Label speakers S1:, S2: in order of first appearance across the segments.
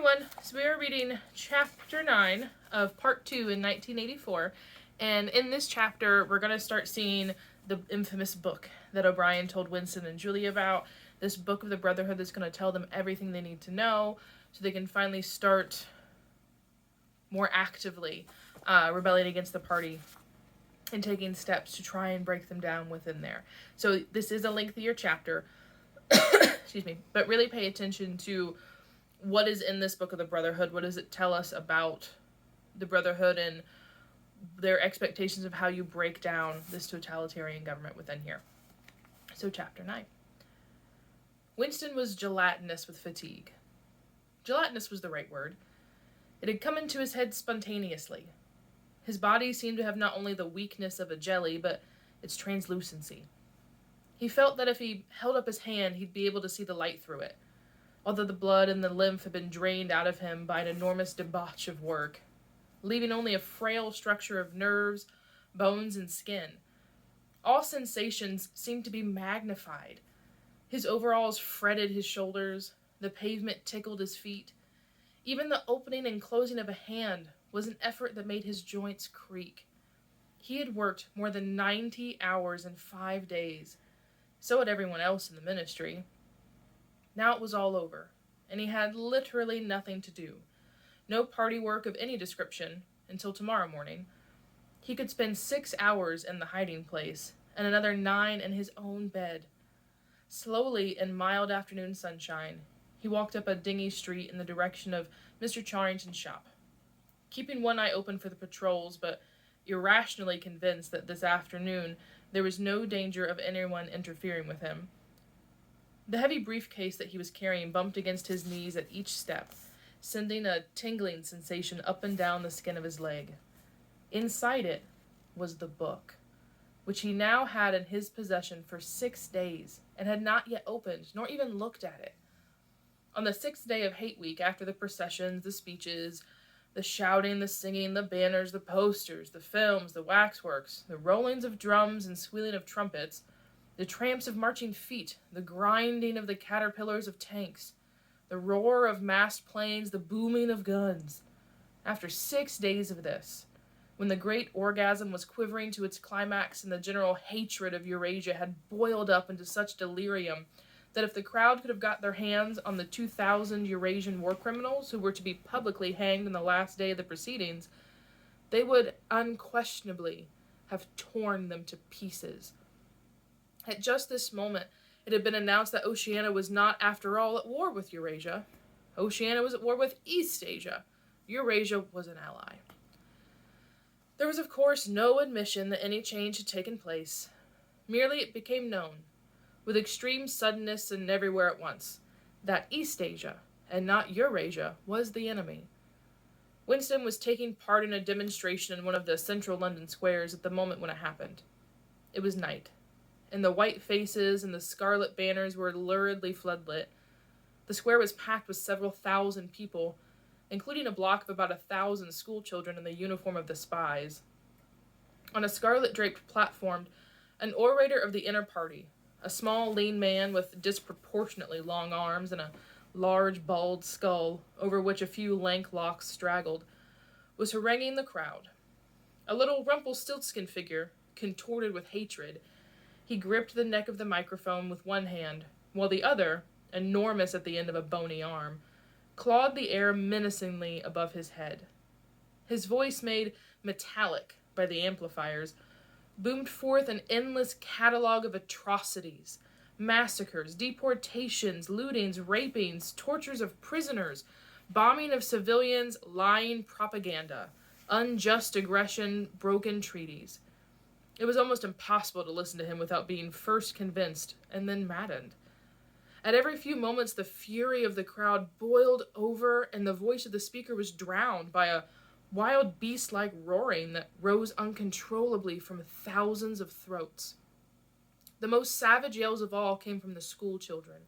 S1: everyone, so we are reading chapter 9 of part 2 in 1984, and in this chapter we're going to start seeing the infamous book that O'Brien told Winston and Julie about, this book of the Brotherhood that's going to tell them everything they need to know so they can finally start more actively rebelling against the party and taking steps to try and break them down within there. So this is a lengthier chapter, excuse me, but really pay attention to what is in this book of the Brotherhood. What does it tell us about the Brotherhood and their expectations of how you break down this totalitarian government within here. So chapter 9. Winston was gelatinous with fatigue. Gelatinous was the right word. It had come into his head spontaneously. His body seemed to have not only the weakness of a jelly, but its translucency. He felt that if he held up his hand, he'd be able to see the light through it, although the blood and the lymph had been drained out of him by an enormous debauch of work, leaving only a frail structure of nerves, bones, and skin. All sensations seemed to be magnified. His overalls fretted his shoulders, the pavement tickled his feet. Even the opening and closing of a hand was an effort that made his joints creak. He had worked more than 90 hours in 5 days. So had everyone else in the ministry. Now it was all over, and he had literally nothing to do. No party work of any description until tomorrow morning. He could spend 6 hours in the hiding place, and another 9 in his own bed. Slowly, in mild afternoon sunshine, he walked up a dingy street in the direction of Mr. Charrington's shop, keeping one eye open for the patrols, but irrationally convinced that this afternoon there was no danger of anyone interfering with him. The heavy briefcase that he was carrying bumped against his knees at each step, sending a tingling sensation up and down the skin of his leg. Inside it was the book, which he now had in his possession for 6 days, and had not yet opened, nor even looked at it. On the 6th day of Hate Week, after the processions, the speeches, the shouting, the singing, the banners, the posters, the films, the waxworks, the rollings of drums and squealing of trumpets, the tramps of marching feet, the grinding of the caterpillars of tanks, the roar of massed planes, the booming of guns. After 6 days of this, when the great orgasm was quivering to its climax and the general hatred of Eurasia had boiled up into such delirium that if the crowd could have got their hands on the 2,000 Eurasian war criminals who were to be publicly hanged on the last day of the proceedings, they would unquestionably have torn them to pieces. At just this moment, it had been announced that Oceania was not, after all, at war with Eurasia. Oceania was at war with East Asia. Eurasia was an ally. There was, of course, no admission that any change had taken place. Merely it became known, with extreme suddenness and everywhere at once, that East Asia, and not Eurasia, was the enemy. Winston was taking part in a demonstration in one of the central London squares at the moment when it happened. It was night, and the white faces and the scarlet banners were luridly floodlit. The square was packed with several thousand people, including a block of about 1,000 schoolchildren in the uniform of the spies. On a scarlet-draped platform, an orator of the inner party, a small, lean man with disproportionately long arms and a large, bald skull, over which a few lank locks straggled, was haranguing the crowd. A little Rumpelstiltskin figure, contorted with hatred, he gripped the neck of the microphone with one hand, while the other, enormous at the end of a bony arm, clawed the air menacingly above his head. His voice, made metallic by the amplifiers, boomed forth an endless catalogue of atrocities, massacres, deportations, lootings, rapings, tortures of prisoners, bombing of civilians, lying propaganda, unjust aggression, broken treaties. It was almost impossible to listen to him without being first convinced and then maddened. At every few moments, the fury of the crowd boiled over, and the voice of the speaker was drowned by a wild beast-like roaring that rose uncontrollably from thousands of throats. The most savage yells of all came from the school children.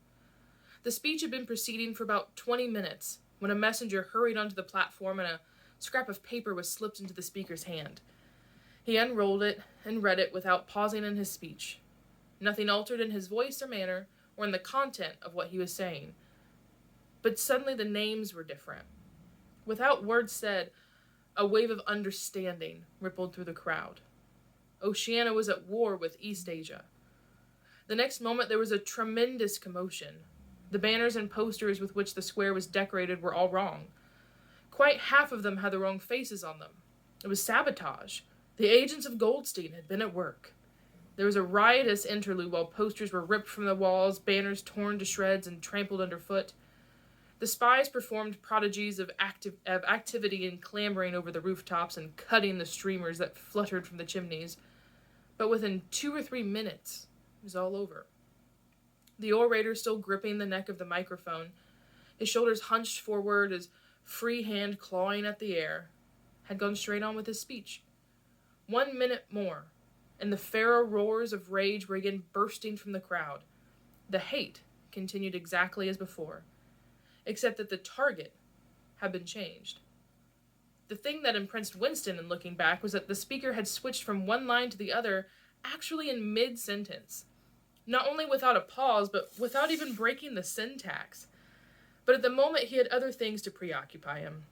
S1: The speech had been proceeding for about 20 minutes when a messenger hurried onto the platform and a scrap of paper was slipped into the speaker's hand. He unrolled it and read it without pausing in his speech. Nothing altered in his voice or manner, or in the content of what he was saying. but suddenly the names were different. Without words said, a wave of understanding rippled through the crowd. Oceania was at war with Eastasia. The next moment there was a tremendous commotion. The banners and posters with which the square was decorated were all wrong. Quite half of them had the wrong faces on them. It was sabotage. The agents of Goldstein had been at work. There was a riotous interlude while posters were ripped from the walls, banners torn to shreds and trampled underfoot. The spies performed prodigies of activity in clambering over the rooftops and cutting the streamers that fluttered from the chimneys. But within 2 or 3 minutes, it was all over. The orator, still gripping the neck of the microphone, his shoulders hunched forward, his free hand clawing at the air, had gone straight on with his speech. 1 minute more, and the feral roars of rage were again bursting from the crowd. The hate continued exactly as before, except that the target had been changed. The thing that impressed Winston in looking back was that the speaker had switched from one line to the other, actually in mid-sentence. Not only without a pause, but without even breaking the syntax. But at the moment he had other things to preoccupy him.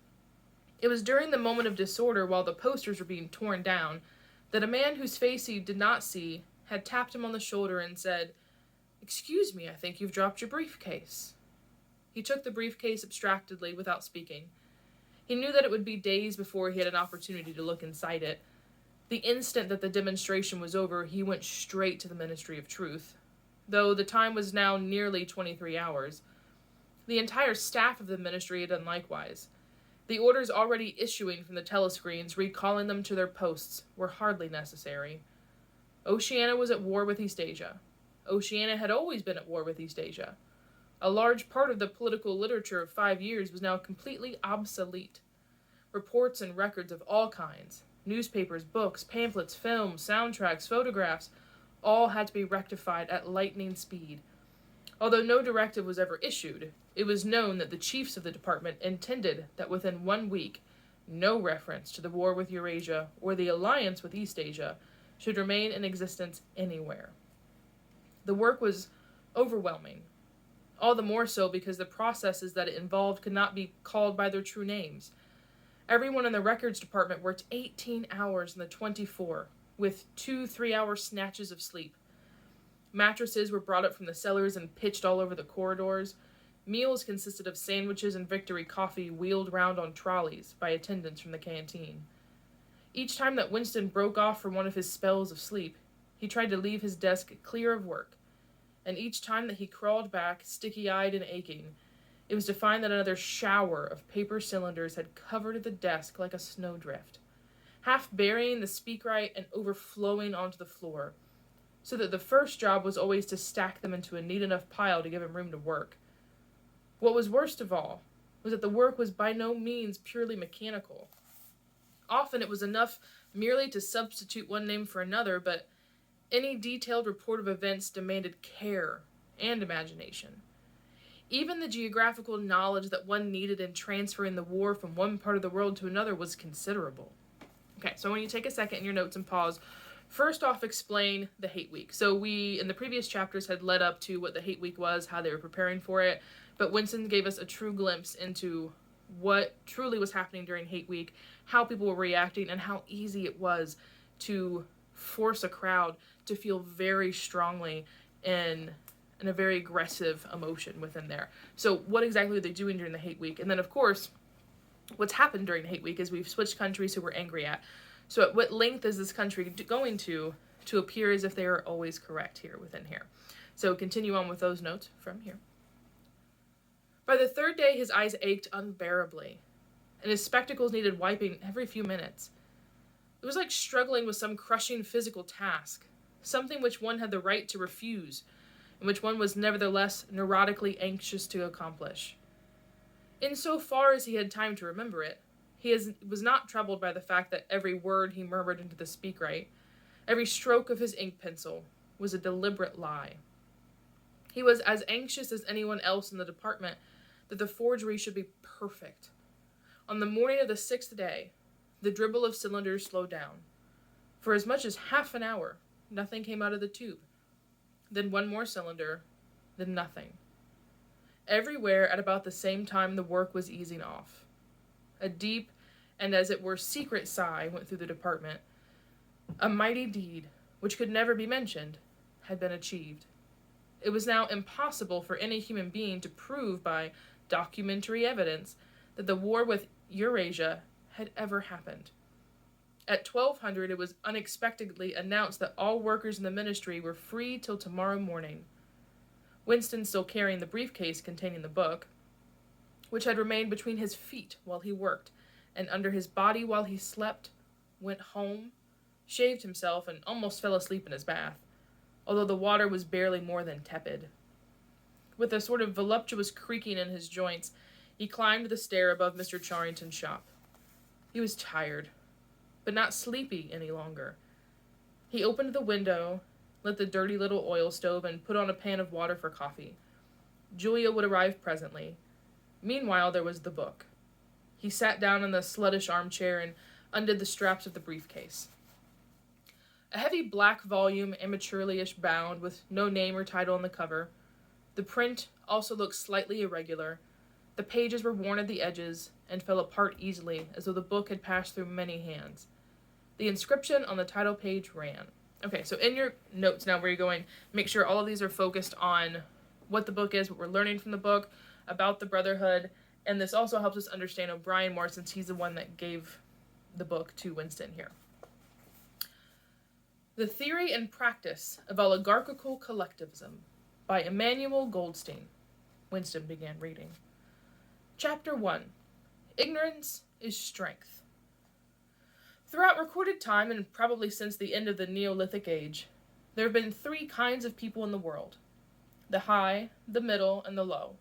S1: It was during the moment of disorder while the posters were being torn down that a man whose face he did not see had tapped him on the shoulder and said, "Excuse me, I think you've dropped your briefcase." He took the briefcase abstractedly without speaking. He knew that it would be days before he had an opportunity to look inside it. The instant that the demonstration was over, he went straight to the Ministry of Truth, though the time was now nearly 23 hours. The entire staff of the ministry had done likewise. The orders already issuing from the telescreens, recalling them to their posts, were hardly necessary. Oceania was at war with Eastasia. Oceania had always been at war with Eastasia. A large part of the political literature of 5 years was now completely obsolete. Reports and records of all kinds, newspapers, books, pamphlets, films, soundtracks, photographs, all had to be rectified at lightning speed. Although no directive was ever issued, it was known that the chiefs of the department intended that within 1 week, no reference to the war with Eurasia or the alliance with Eastasia should remain in existence anywhere. The work was overwhelming, all the more so because the processes that it involved could not be called by their true names. Everyone in the records department worked 18 hours in the 24, with 2 3-hour snatches of sleep. Mattresses were brought up from the cellars and pitched all over the corridors. Meals consisted of sandwiches and Victory coffee wheeled round on trolleys by attendants from the canteen. Each time that Winston broke off from one of his spells of sleep, he tried to leave his desk clear of work, and each time that he crawled back, sticky-eyed and aching, it was to find that another shower of paper cylinders had covered the desk like a snowdrift, half burying the speakwrite and overflowing onto the floor, so that the first job was always to stack them into a neat enough pile to give him room to work. What was worst of all was that the work was by no means purely mechanical. Often it was enough merely to substitute one name for another, but any detailed report of events demanded care and imagination. Even the geographical knowledge that one needed in transferring the war from one part of the world to another was considerable. Okay, so when you take a second in your notes and pause, first off, explain the Hate Week. So we, in the previous chapters, had led up to what the Hate Week was, how they were preparing for it, but Winston gave us a true glimpse into what truly was happening during Hate Week, how people were reacting, and how easy it was to force a crowd to feel very strongly in a very aggressive emotion within there. So what exactly are they doing during the Hate Week? And then, of course, what's happened during Hate Week is we've switched countries who we're angry at. So at what length is this country going to appear as if they are always correct here within here? So continue on with those notes from here. By the third day, his eyes ached unbearably, and his spectacles needed wiping every few minutes. It was like struggling with some crushing physical task, something which one had the right to refuse, and which one was nevertheless neurotically anxious to accomplish. In so far as he had time to remember it, was not troubled by the fact that every word he murmured into the speakwrite, every stroke of his ink pencil, was a deliberate lie. He was as anxious as anyone else in the department that the forgery should be perfect. On the morning of the 6th day, the dribble of cylinders slowed down. For as much as half an hour, nothing came out of the tube. Then one more cylinder, then nothing. Everywhere at about the same time the work was easing off. A deep and as it were secret sigh went through the department. A mighty deed, which could never be mentioned, had been achieved. It was now impossible for any human being to prove by documentary evidence that the war with Eurasia had ever happened. At 1200, it was unexpectedly announced that all workers in the ministry were free till tomorrow morning. Winston, still carrying the briefcase containing the book, which had remained between his feet while he worked and under his body while he slept, went home, shaved himself, and almost fell asleep in his bath, although the water was barely more than tepid. With a sort of voluptuous creaking in his joints, he climbed the stair above Mr. Charrington's shop. He was tired, but not sleepy any longer. He opened the window, lit the dirty little oil stove, and put on a pan of water for coffee. Julia would arrive presently. Meanwhile, there was the book. He sat down in the sluttish armchair and undid the straps of the briefcase. A heavy black volume, amateurly-ish bound, with no name or title on the cover. The print also looked slightly irregular. The pages were worn at the edges and fell apart easily, as though the book had passed through many hands. The inscription on the title page ran. Okay, so in your notes now where you're going, make sure all of these are focused on what the book is, what we're learning from the book, about the Brotherhood, and this also helps us understand O'Brien more since he's the one that gave the book to Winston here. The Theory and Practice of Oligarchical Collectivism by Emmanuel Goldstein. Winston began reading. Chapter 1. Ignorance is Strength. Throughout recorded time, and probably since the end of the Neolithic Age, there have been three kinds of people in the world: the high, the middle, and the low.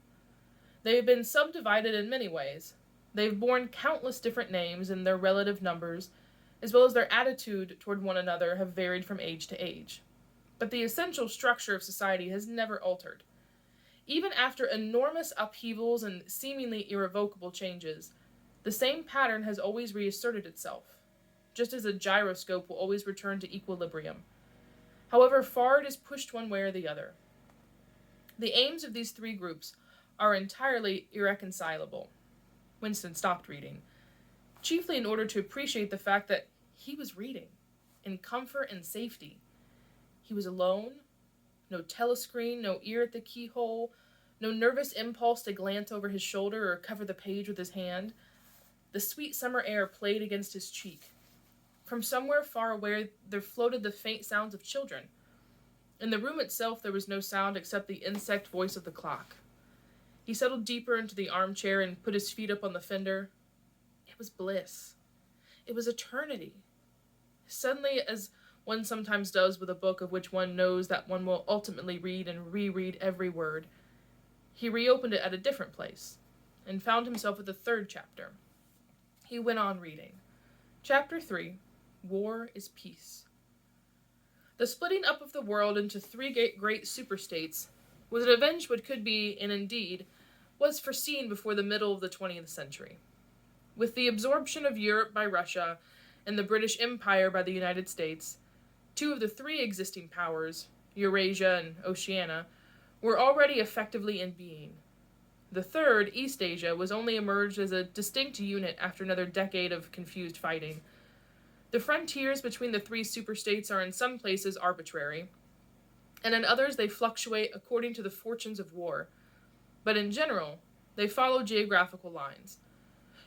S1: They have been subdivided in many ways. They have borne countless different names, and their relative numbers, as well as their attitude toward one another, have varied from age to age. But the essential structure of society has never altered. Even after enormous upheavals and seemingly irrevocable changes, the same pattern has always reasserted itself, just as a gyroscope will always return to equilibrium, however far it is pushed one way or the other. The aims of these three groups are entirely irreconcilable. Winston stopped reading, chiefly in order to appreciate the fact that he was reading, in comfort and safety. He was alone, no telescreen, no ear at the keyhole, no nervous impulse to glance over his shoulder or cover the page with his hand. The sweet summer air played against his cheek. From somewhere far away there floated the faint sounds of children. In the room itself there was no sound except the insect voice of the clock. He settled deeper into the armchair and put his feet up on the fender. It was bliss. It was eternity. Suddenly, as one sometimes does with a book of which one knows that one will ultimately read and reread every word, he reopened it at a different place, and found himself at the third chapter. He went on reading. Chapter 3, War is Peace. The splitting up of the world into three great superstates was an event which could be, and indeed, was foreseen before the middle of the 20th century. With the absorption of Europe by Russia and the British Empire by the United States, two of the three existing powers, Eurasia and Oceania, were already effectively in being. The third, East Asia, was only emerged as a distinct unit after another decade of confused fighting. The frontiers between the three superstates are in some places arbitrary, and in others they fluctuate according to the fortunes of war. But in general, they follow geographical lines.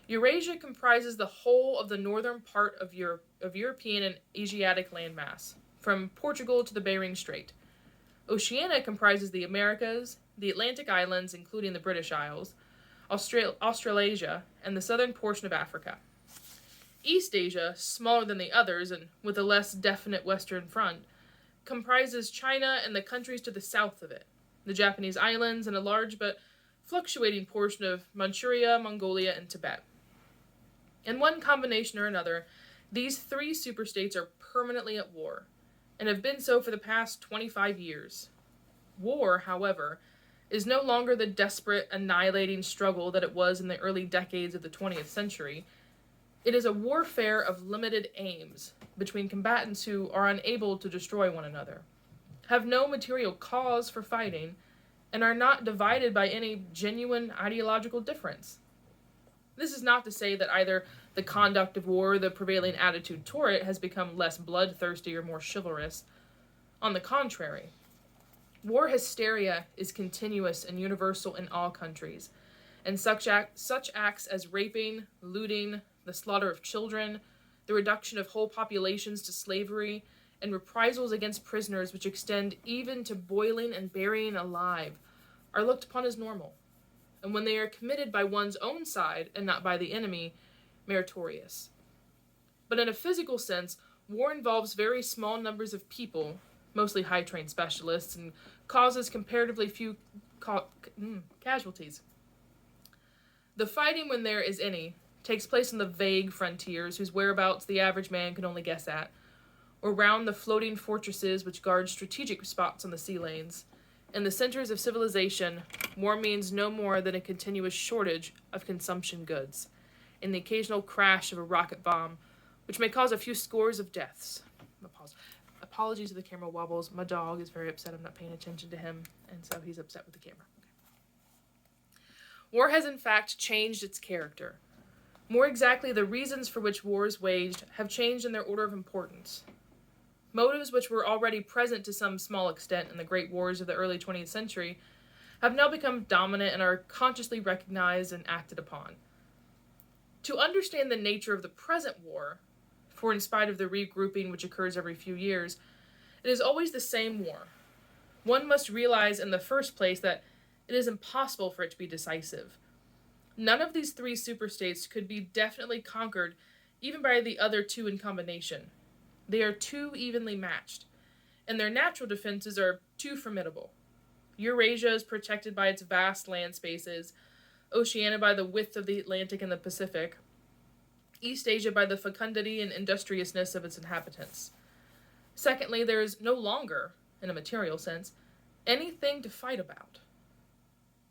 S1: Eurasia comprises the whole of the northern part of European and Asiatic landmass, from Portugal to the Bering Strait. Oceania comprises the Americas, the Atlantic Islands, including the British Isles, Australasia, and the southern portion of Africa. East Asia, smaller than the others and with a less definite western front, comprises China and the countries to the south of it, the Japanese islands, and a large but fluctuating portion of Manchuria, Mongolia, and Tibet. In one combination or another, these three superstates are permanently at war, and have been so for the past 25 years. War, however, is no longer the desperate, annihilating struggle that it was in the early decades of the 20th century. It is a warfare of limited aims between combatants who are unable to destroy one another, have no material cause for fighting, and are not divided by any genuine ideological difference. This is not to say that either the conduct of war or the prevailing attitude toward it has become less bloodthirsty or more chivalrous. On the contrary, war hysteria is continuous and universal in all countries, and such acts as raping, looting, the slaughter of children, the reduction of whole populations to slavery, and reprisals against prisoners which extend even to boiling and burying alive, are looked upon as normal, and when they are committed by one's own side and not by the enemy, meritorious. But in a physical sense, war involves very small numbers of people, mostly high-trained specialists, and causes comparatively few casualties. The fighting, when there is any, takes place on the vague frontiers whose whereabouts the average man can only guess at, or round the floating fortresses which guard strategic spots on the sea lanes. In the centers of civilization, war means no more than a continuous shortage of consumption goods, and the occasional crash of a rocket bomb, which may cause a few scores of deaths. Apologies if the camera wobbles. My dog is very upset I'm not paying attention to him, and so he's upset with the camera. Okay. War has in fact changed its character. More exactly, the reasons for which war is waged have changed in their order of importance. Motives which were already present to some small extent in the great wars of the early 20th century have now become dominant and are consciously recognized and acted upon. To understand the nature of the present war, for in spite of the regrouping which occurs every few years, it is always the same war. One must realize in the first place that it is impossible for it to be decisive. None of these three superstates could be definitely conquered even by the other two in combination. They are too evenly matched, and their natural defenses are too formidable. Eurasia is protected by its vast land spaces, Oceania by the width of the Atlantic and the Pacific, East Asia by the fecundity and industriousness of its inhabitants. Secondly, there is no longer, in a material sense, anything to fight about.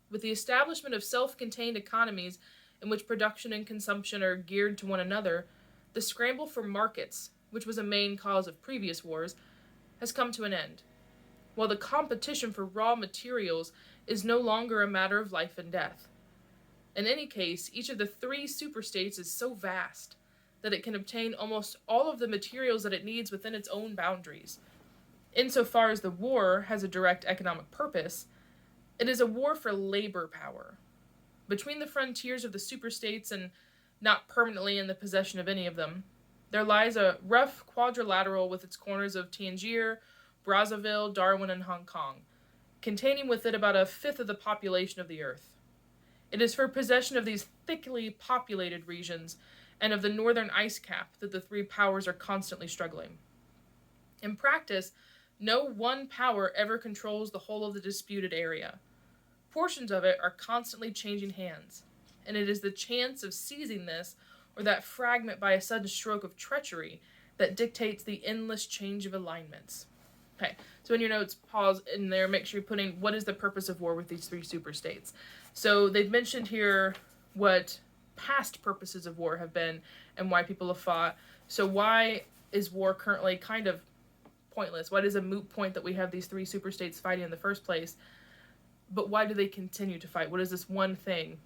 S1: With the establishment of self-contained economies in which production and consumption are geared to one another, the scramble for markets, which was a main cause of previous wars, has come to an end, while the competition for raw materials is no longer a matter of life and death. In any case, each of the three superstates is so vast that it can obtain almost all of the materials that it needs within its own boundaries. Insofar as the war has a direct economic purpose, it is a war for labor power. Between the frontiers of the superstates and not permanently in the possession of any of them, there lies a rough quadrilateral with its corners of Tangier, Brazzaville, Darwin, and Hong Kong, containing with it about a fifth of the population of the earth. It is for possession of these thickly populated regions and of the northern ice cap that the three powers are constantly struggling. In practice, no one power ever controls the whole of the disputed area. Portions of it are constantly changing hands, and it is the chance of seizing this or that fragment by a sudden stroke of treachery that dictates the endless change of alignments. Okay, so in your notes, pause in there, make sure you're putting what is the purpose of war with these three superstates. So they've mentioned here what past purposes of war have been and why people have fought. So why is war currently kind of pointless? Why is a moot point that we have these three superstates fighting in the first place? But why do they continue to fight? What is this one thing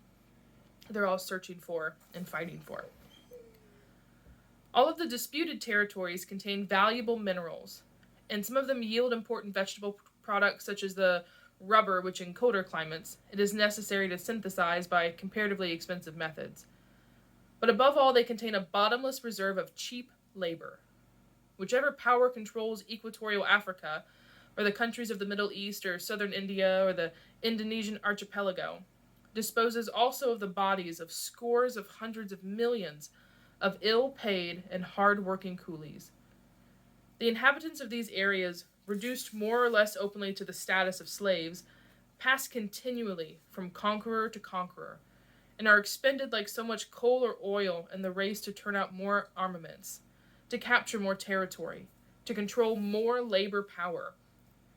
S1: they're all searching for and fighting for? All of the disputed territories contain valuable minerals, and some of them yield important vegetable products such as the rubber which in colder climates it is necessary to synthesize by comparatively expensive methods. But above all, they contain a bottomless reserve of cheap labor. Whichever power controls equatorial Africa, or the countries of the Middle East, or southern India, or the Indonesian archipelago, disposes also of the bodies of scores of hundreds of millions of ill-paid and hard-working coolies. The inhabitants of these areas, reduced more or less openly to the status of slaves, pass continually from conqueror to conqueror, and are expended like so much coal or oil in the race to turn out more armaments, to capture more territory, to control more labor power,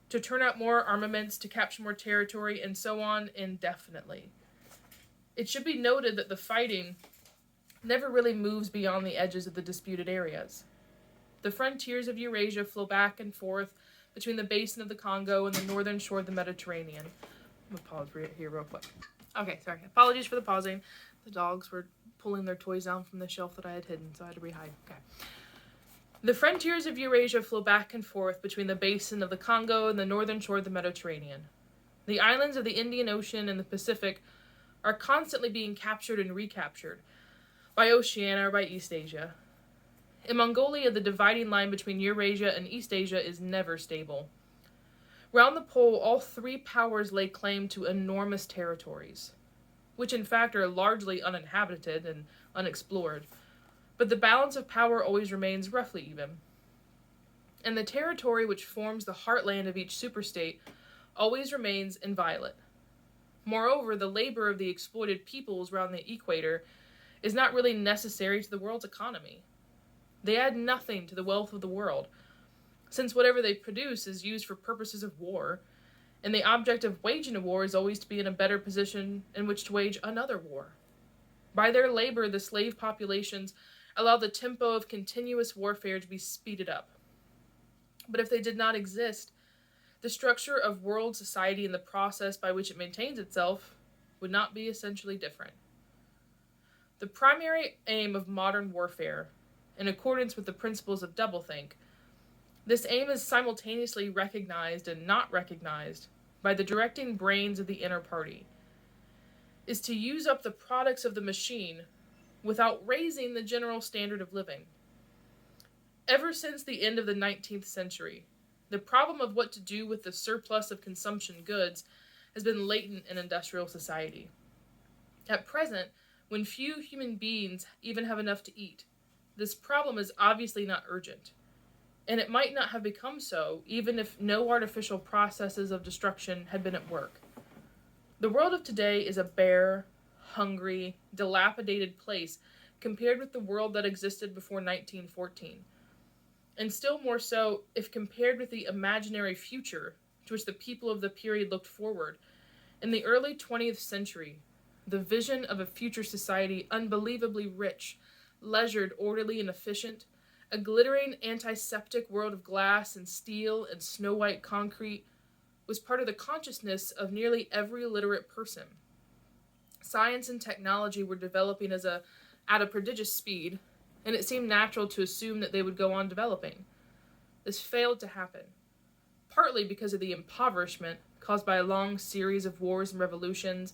S1: to turn out more armaments, to capture more territory, and so on indefinitely. It should be noted that the fighting never really moves beyond the edges of the disputed areas. The frontiers of Eurasia flow back and forth between the basin of the Congo and the northern shore of the Mediterranean, I'm gonna pause here real quick. Okay, sorry. Apologies for the pausing. The dogs were pulling their toys down from the shelf that I had hidden, so I had to rehide. Okay. The frontiers of Eurasia flow back and forth between the basin of the Congo and the northern shore of the Mediterranean. The islands of the Indian Ocean and the Pacific are constantly being captured and recaptured by Oceania or by East Asia. In Mongolia, the dividing line between Eurasia and East Asia is never stable. Round the pole, all three powers lay claim to enormous territories, which in fact are largely uninhabited and unexplored, but the balance of power always remains roughly even. And the territory which forms the heartland of each superstate always remains inviolate. Moreover, the labor of the exploited peoples round the equator is not really necessary to the world's economy. They add nothing to the wealth of the world, since whatever they produce is used for purposes of war, and the object of waging a war is always to be in a better position in which to wage another war. By their labor, the slave populations allow the tempo of continuous warfare to be speeded up. But if they did not exist, the structure of world society and the process by which it maintains itself would not be essentially different. The primary aim of modern warfare, in accordance with the principles of doublethink, this aim is simultaneously recognized and not recognized by the directing brains of the inner party, is to use up the products of the machine without raising the general standard of living. Ever since the end of the 19th century, the problem of what to do with the surplus of consumption goods has been latent in industrial society. At present, when few human beings even have enough to eat, this problem is obviously not urgent, and it might not have become so even if no artificial processes of destruction had been at work. The world of today is a bare, hungry, dilapidated place compared with the world that existed before 1914, and still more so if compared with the imaginary future to which the people of the period looked forward. In the early 20th century, the vision of a future society unbelievably rich, leisured, orderly, and efficient, a glittering antiseptic world of glass and steel and snow-white concrete, was part of the consciousness of nearly every literate person. Science and technology were developing at a prodigious speed, and it seemed natural to assume that they would go on developing. This failed to happen, partly because of the impoverishment caused by a long series of wars and revolutions,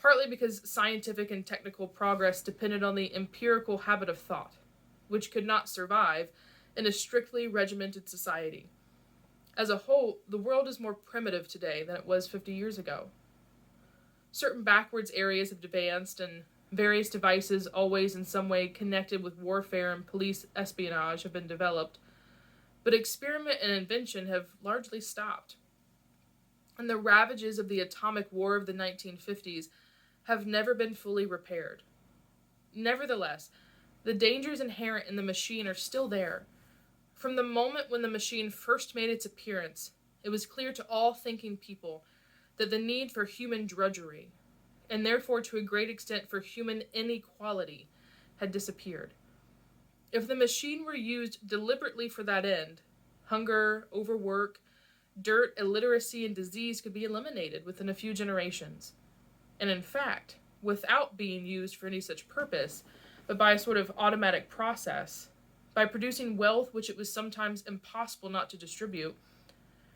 S1: partly because scientific and technical progress depended on the empirical habit of thought, which could not survive in a strictly regimented society. As a whole, the world is more primitive today than it was 50 years ago. Certain backwards areas have advanced, and various devices always in some way connected with warfare and police espionage have been developed, but experiment and invention have largely stopped. And the ravages of the atomic war of the 1950s have never been fully repaired. Nevertheless, the dangers inherent in the machine are still there. From the moment when the machine first made its appearance, it was clear to all thinking people that the need for human drudgery, and therefore to a great extent for human inequality, had disappeared. If the machine were used deliberately for that end, hunger, overwork, dirt, illiteracy, and disease could be eliminated within a few generations. And in fact, without being used for any such purpose, but by a sort of automatic process, by producing wealth which it was sometimes impossible not to distribute,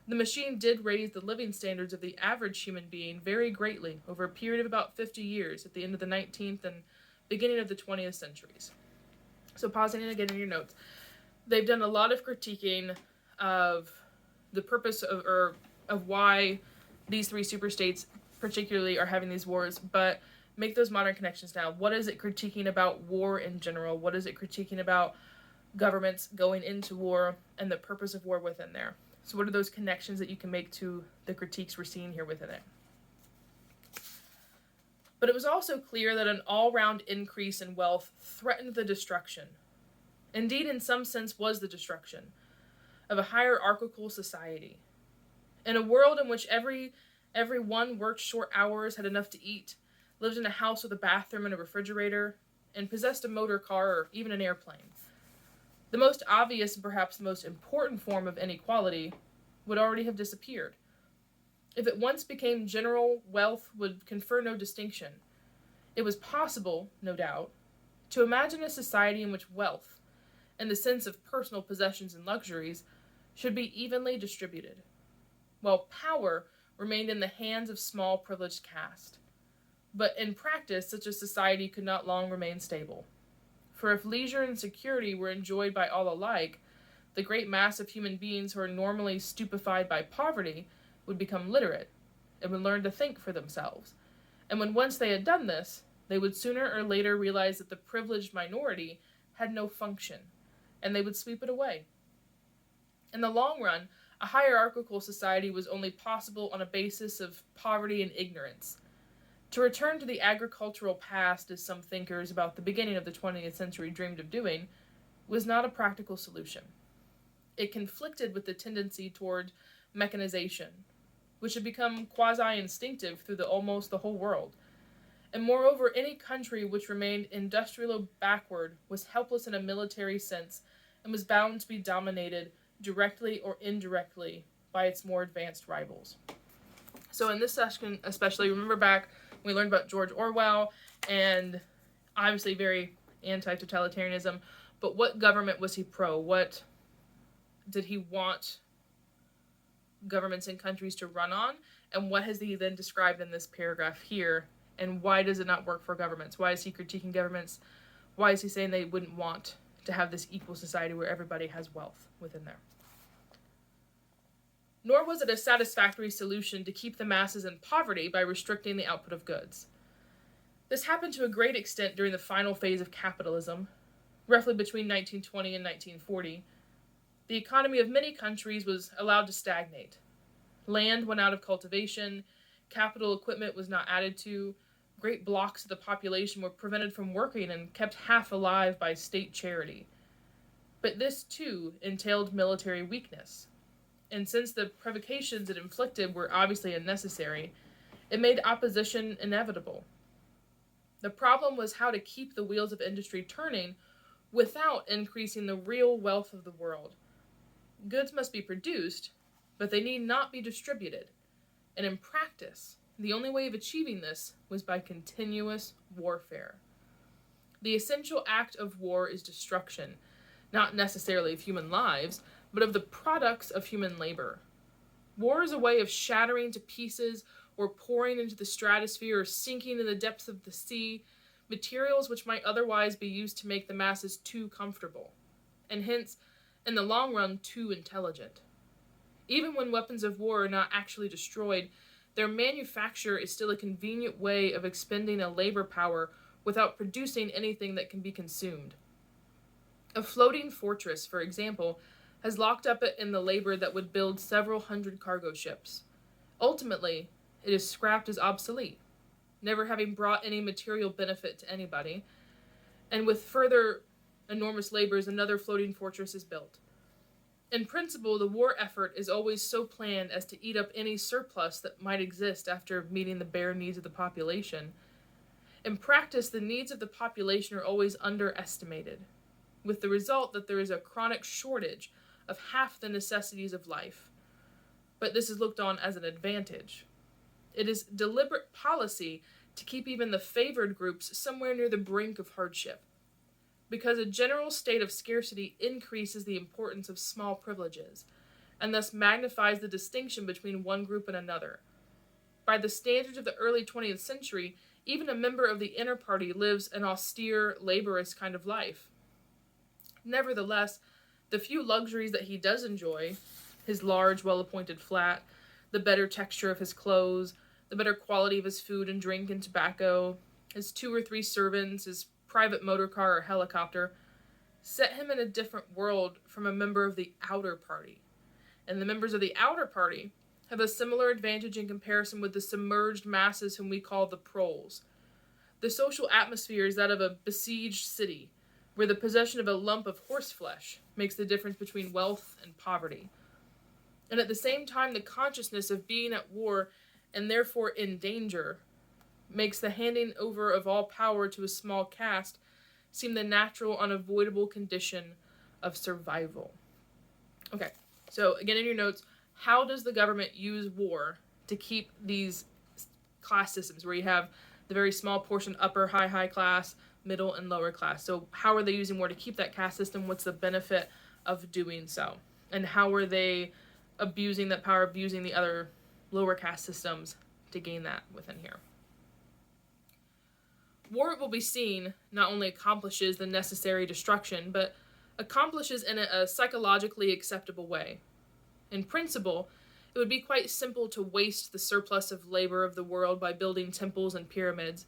S1: the machine did raise the living standards of the average human being very greatly over a period of about 50 years at the end of the 19th and beginning of the 20th centuries. So pausing it again in your notes. They've done a lot of critiquing of the purpose of why these three superstates particularly are having these wars, but make those modern connections now. What is it critiquing about war in general? What is it critiquing about governments going into war and the purpose of war within there? So what are those connections that you can make to the critiques we're seeing here within it? But it was also clear that an all-round increase in wealth threatened the destruction, indeed in some sense was the destruction, of a hierarchical society. In a world in which everyone worked short hours, had enough to eat, lived in a house with a bathroom and a refrigerator, and possessed a motor car or even an airplane, the most obvious and perhaps the most important form of inequality would already have disappeared. If it once became general, wealth would confer no distinction. It was possible, no doubt, to imagine a society in which wealth, in the sense of personal possessions and luxuries, should be evenly distributed, while power remained in the hands of small privileged caste. But in practice, such a society could not long remain stable. For if leisure and security were enjoyed by all alike, the great mass of human beings who are normally stupefied by poverty would become literate and would learn to think for themselves. And when once they had done this, they would sooner or later realize that the privileged minority had no function, and they would sweep it away. In the long run, a hierarchical society was only possible on a basis of poverty and ignorance. To return to the agricultural past, as some thinkers about the beginning of the 20th century dreamed of doing, was not a practical solution. It conflicted with the tendency toward mechanization, which had become quasi-instinctive through almost the whole world. And moreover, any country which remained industrially backward was helpless in a military sense and was bound to be dominated directly or indirectly by its more advanced rivals. So in this session especially, remember back when we learned about George Orwell, and obviously very anti-totalitarianism, but what government was he pro? What did he want governments and countries to run on? And what has he then described in this paragraph here? And why does it not work for governments? Why is he critiquing governments? Why is he saying they wouldn't want to have this equal society where everybody has wealth within there? Nor was it a satisfactory solution to keep the masses in poverty by restricting the output of goods. This happened to a great extent during the final phase of capitalism, roughly between 1920 and 1940. The economy of many countries was allowed to stagnate. Land went out of cultivation, capital equipment was not added to, great blocks of the population were prevented from working and kept half alive by state charity. But this, too, entailed military weakness. And since the provocations it inflicted were obviously unnecessary, it made opposition inevitable. The problem was how to keep the wheels of industry turning without increasing the real wealth of the world. Goods must be produced, but they need not be distributed. And in practice, the only way of achieving this was by continuous warfare. The essential act of war is destruction, not necessarily of human lives, but of the products of human labor. War is a way of shattering to pieces or pouring into the stratosphere or sinking in the depths of the sea materials which might otherwise be used to make the masses too comfortable, and hence, in the long run, too intelligent. Even when weapons of war are not actually destroyed, their manufacture is still a convenient way of expending a labor power without producing anything that can be consumed. A floating fortress, for example, has locked up in the labor that would build several hundred cargo ships. Ultimately, it is scrapped as obsolete, never having brought any material benefit to anybody, and with further enormous labors, another floating fortress is built. In principle, the war effort is always so planned as to eat up any surplus that might exist after meeting the bare needs of the population. In practice, the needs of the population are always underestimated, with the result that there is a chronic shortage of half the necessities of life. But this is looked on as an advantage. It is deliberate policy to keep even the favored groups somewhere near the brink of hardship, because a general state of scarcity increases the importance of small privileges, and thus magnifies the distinction between one group and another. By the standards of the early 20th century, even a member of the inner party lives an austere, laborious kind of life. Nevertheless, the few luxuries that he does enjoy, his large, well-appointed flat, the better texture of his clothes, the better quality of his food and drink and tobacco, his 2 or 3 servants, his private motor car or helicopter, set him in a different world from a member of the outer party. And the members of the outer party have a similar advantage in comparison with the submerged masses whom we call the proles. The social atmosphere is that of a besieged city, where the possession of a lump of horseflesh makes the difference between wealth and poverty. And at the same time, the consciousness of being at war and therefore in danger makes the handing over of all power to a small caste seem the natural, unavoidable condition of survival. Okay, so again in your notes, how does the government use war to keep these class systems where you have the very small portion upper, high class, middle, and lower class. So how are they using war to keep that caste system? What's the benefit of doing so? And how are they abusing that power, abusing the other lower caste systems to gain that within here? War, it will be seen, not only accomplishes the necessary destruction, but accomplishes in a psychologically acceptable way. In principle, it would be quite simple to waste the surplus of labor of the world by building temples and pyramids,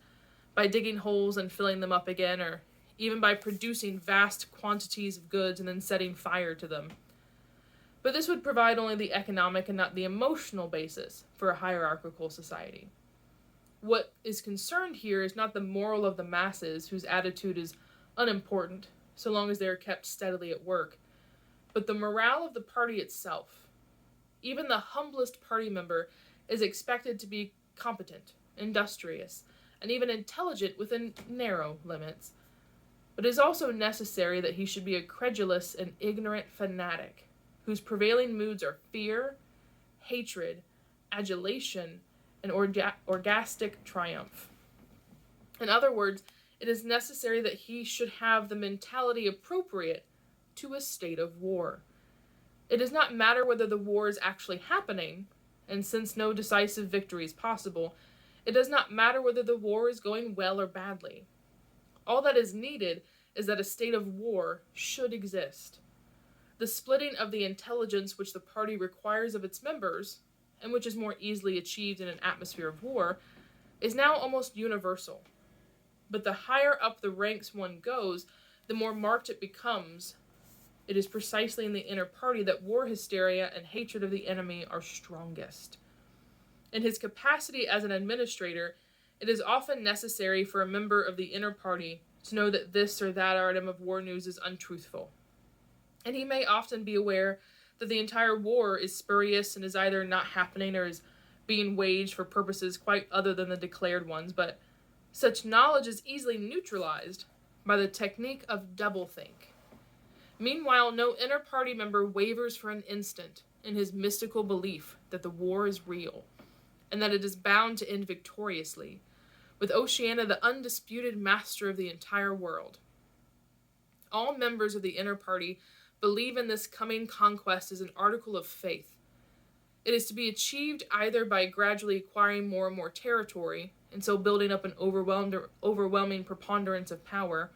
S1: by digging holes and filling them up again, or even by producing vast quantities of goods and then setting fire to them. But this would provide only the economic and not the emotional basis for a hierarchical society. What is concerned here is not the moral of the masses, whose attitude is unimportant so long as they are kept steadily at work, but the morale of the party itself. Even the humblest party member is expected to be competent, industrious, and even intelligent within narrow limits. But it is also necessary that he should be a credulous and ignorant fanatic, whose prevailing moods are fear, hatred, adulation, and orgastic triumph. In other words, it is necessary that he should have the mentality appropriate to a state of war. It does not matter whether the war is actually happening, and since no decisive victory is possible, it does not matter whether the war is going well or badly. All that is needed is that a state of war should exist. The splitting of the intelligence which the party requires of its members, and which is more easily achieved in an atmosphere of war, is now almost universal. But the higher up the ranks one goes, the more marked it becomes. It is precisely in the inner party that war hysteria and hatred of the enemy are strongest. In his capacity as an administrator, it is often necessary for a member of the inner party to know that this or that item of war news is untruthful. And he may often be aware that the entire war is spurious and is either not happening or is being waged for purposes quite other than the declared ones, but such knowledge is easily neutralized by the technique of doublethink. Meanwhile, no inner party member wavers for an instant in his mystical belief that the war is real, and that it is bound to end victoriously, with Oceania the undisputed master of the entire world. All members of the inner party believe in this coming conquest as an article of faith. It is to be achieved either by gradually acquiring more and more territory, and so building up an overwhelming preponderance of power,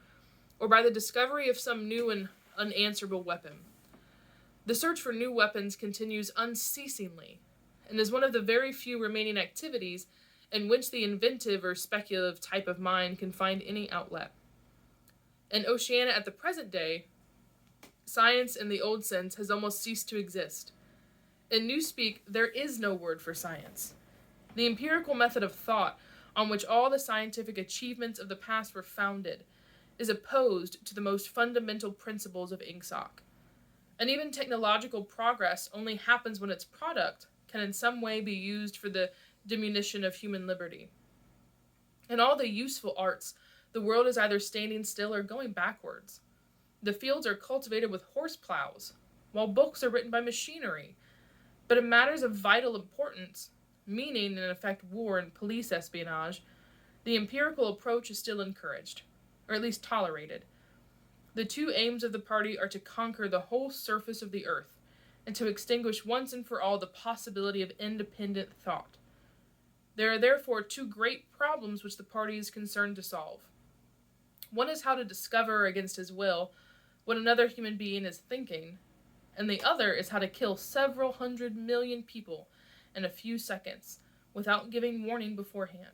S1: or by the discovery of some new and unanswerable weapon. The search for new weapons continues unceasingly, and is one of the very few remaining activities in which the inventive or speculative type of mind can find any outlet. In Oceania at the present day, science in the old sense has almost ceased to exist. In Newspeak, there is no word for science. The empirical method of thought, on which all the scientific achievements of the past were founded, is opposed to the most fundamental principles of Ingsoc. And even technological progress only happens when its product can in some way be used for the diminution of human liberty. In all the useful arts, the world is either standing still or going backwards. The fields are cultivated with horse plows, while books are written by machinery. But in matters of vital importance, meaning, in effect, war and police espionage, the empirical approach is still encouraged, or at least tolerated. The two aims of the party are to conquer the whole surface of the earth, and to extinguish once and for all the possibility of independent thought. There are therefore two great problems which the party is concerned to solve. One is how to discover against his will what another human being is thinking, and the other is how to kill several 100 million people in a few seconds without giving warning beforehand.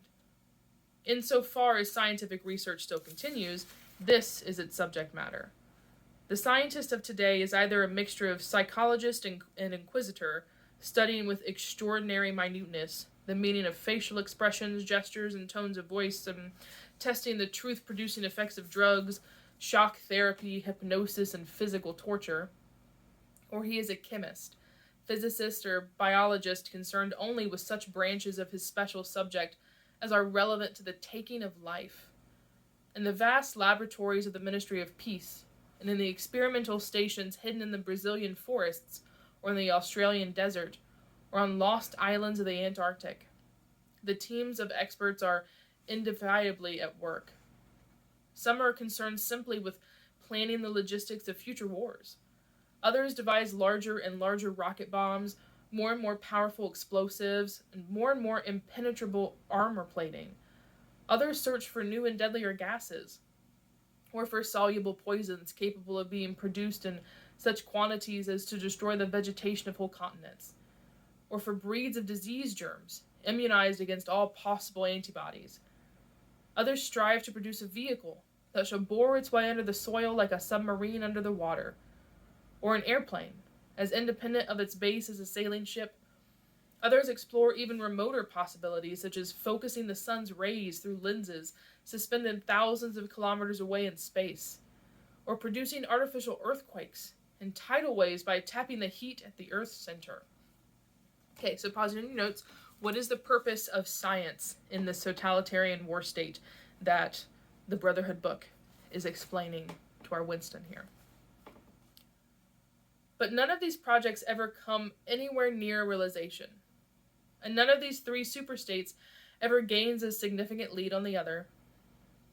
S1: Insofar as scientific research still continues, this is its subject matter. The scientist of today is either a mixture of psychologist and inquisitor, studying with extraordinary minuteness the meaning of facial expressions, gestures, and tones of voice, and testing the truth-producing effects of drugs, shock therapy, hypnosis, and physical torture, or he is a chemist, physicist, or biologist concerned only with such branches of his special subject as are relevant to the taking of life. In the vast laboratories of the Ministry of Peace, and in the experimental stations hidden in the Brazilian forests or in the Australian desert, or on lost islands of the Antarctic. The teams of experts are indefatigably at work. Some are concerned simply with planning the logistics of future wars. Others devise larger and larger rocket bombs, more and more powerful explosives, and more impenetrable armor plating. Others search for new and deadlier gases, or for soluble poisons capable of being produced in such quantities as to destroy the vegetation of whole continents, or for breeds of disease germs, immunized against all possible antibodies. Others strive to produce a vehicle that shall bore its way under the soil like a submarine under the water, or an airplane, as independent of its base as a sailing ship. Others explore even remoter possibilities, such as focusing the sun's rays through lenses suspended thousands of kilometers away in space, or producing artificial earthquakes and tidal waves by tapping the heat at the Earth's center. Okay, so pausing in your notes, what is the purpose of science in this totalitarian war state that the Brotherhood book is explaining to our Winston here? But none of these projects ever come anywhere near realization. And none of these three superstates ever gains a significant lead on the other.